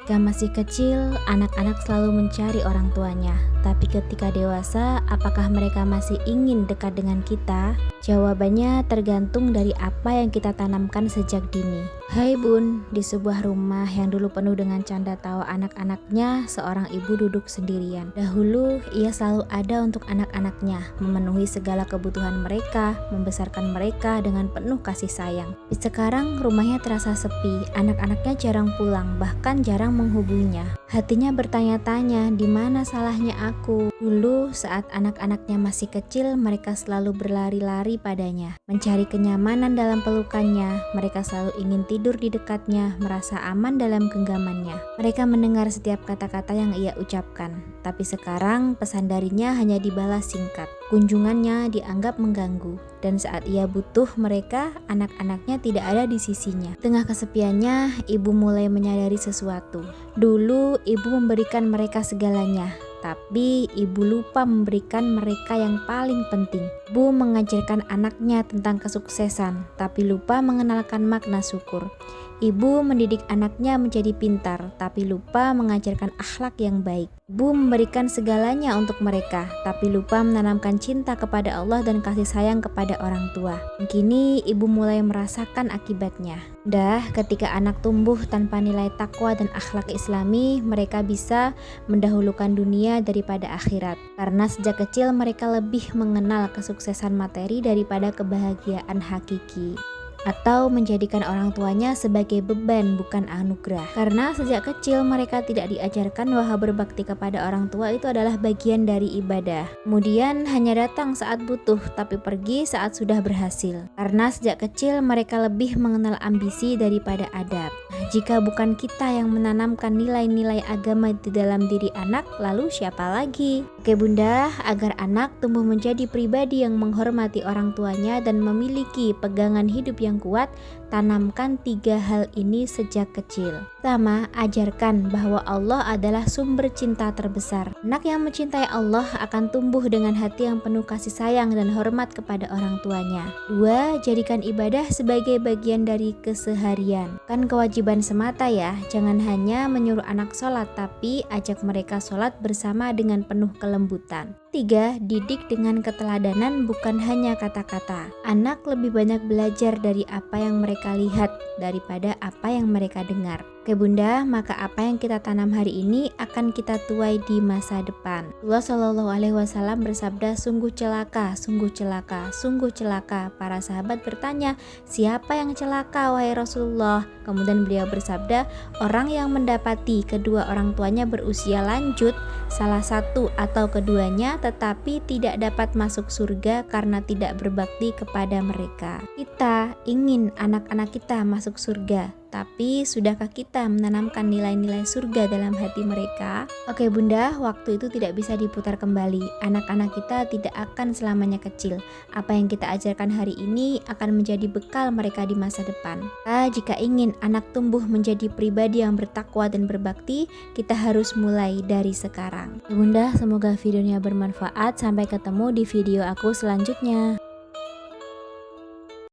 Ketika masih kecil, anak-anak selalu mencari orang tuanya. Tapi ketika dewasa, apakah mereka masih ingin dekat dengan kita? Jawabannya tergantung dari apa yang kita tanamkan sejak dini. Hai Bun, di sebuah rumah yang dulu penuh dengan canda tawa anak-anaknya, seorang ibu duduk sendirian. Dahulu, ia selalu ada untuk anak-anaknya, memenuhi segala kebutuhan mereka, membesarkan mereka dengan penuh kasih sayang. Tapi sekarang rumahnya terasa sepi, anak-anaknya jarang pulang, bahkan jarang menghubunginya. Hatinya bertanya-tanya, di mana salahnya aku? Dulu saat anak-anaknya masih kecil, mereka selalu berlari-lari padanya, mencari kenyamanan dalam pelukannya. Mereka selalu ingin tidur di dekatnya, merasa aman dalam genggamannya. Mereka mendengar setiap kata-kata yang ia ucapkan. Tapi sekarang pesan darinya hanya dibalas singkat. Kunjungannya dianggap mengganggu, dan saat ia butuh mereka, anak-anaknya tidak ada di sisinya. Tengah kesepiannya, ibu mulai menyadari sesuatu. Dulu ibu memberikan mereka segalanya, tapi ibu lupa memberikan mereka yang paling penting. Ibu mengajarkan anaknya tentang kesuksesan, tapi lupa mengenalkan makna syukur. Ibu mendidik anaknya menjadi pintar, tapi lupa mengajarkan akhlak yang baik. Ibu memberikan segalanya untuk mereka, tapi lupa menanamkan cinta kepada Allah dan kasih sayang kepada orang tua. Kini ibu mulai merasakan akibatnya. Ketika anak tumbuh tanpa nilai takwa dan akhlak islami, mereka bisa mendahulukan dunia daripada akhirat. Karena sejak kecil mereka lebih mengenal kesuksesan materi daripada kebahagiaan hakiki. Atau menjadikan orang tuanya sebagai beban bukan anugerah. Karena sejak kecil mereka tidak diajarkan bahwa berbakti kepada orang tua itu adalah bagian dari ibadah. Kemudian hanya datang saat butuh tapi pergi saat sudah berhasil. Karena sejak kecil mereka lebih mengenal ambisi daripada adab. Jika bukan kita yang menanamkan nilai-nilai agama di dalam diri anak, lalu siapa lagi? Oke Bunda, agar anak tumbuh menjadi pribadi yang menghormati orang tuanya dan memiliki pegangan hidup yang kuat, tanamkan 3 hal ini sejak kecil. Pertama, ajarkan bahwa Allah adalah sumber cinta terbesar. Anak yang mencintai Allah akan tumbuh dengan hati yang penuh kasih sayang dan hormat kepada orang tuanya. 2, jadikan ibadah sebagai bagian dari keseharian. Kan kewajiban semata ya, jangan hanya menyuruh anak sholat, tapi ajak mereka sholat bersama dengan penuh kelembutan. 3, didik dengan keteladanan bukan hanya kata-kata. Anak lebih banyak belajar dari apa yang mereka lihat daripada apa yang mereka dengar. Oke Bunda, maka apa yang kita tanam hari ini akan kita tuai di masa depan. Rasulullah Shallallahu Alaihi Wasallam bersabda, sungguh celaka, sungguh celaka, sungguh celaka. Para sahabat bertanya, siapa yang celaka wahai Rasulullah? Kemudian beliau bersabda, orang yang mendapati kedua orang tuanya berusia lanjut, salah satu atau keduanya, tetapi tidak dapat masuk surga karena tidak berbakti kepada mereka. Kita ingin anak-anak kita masuk surga, tapi sudahkah kita menanamkan nilai-nilai surga dalam hati mereka? Oke Bunda, waktu itu tidak bisa diputar kembali. Anak-anak kita tidak akan selamanya kecil. Apa yang kita ajarkan hari ini akan menjadi bekal mereka di masa depan. Jika ingin anak tumbuh menjadi pribadi yang bertakwa dan berbakti, kita harus mulai dari sekarang. Bunda, semoga videonya bermanfaat. Sampai ketemu di video aku selanjutnya.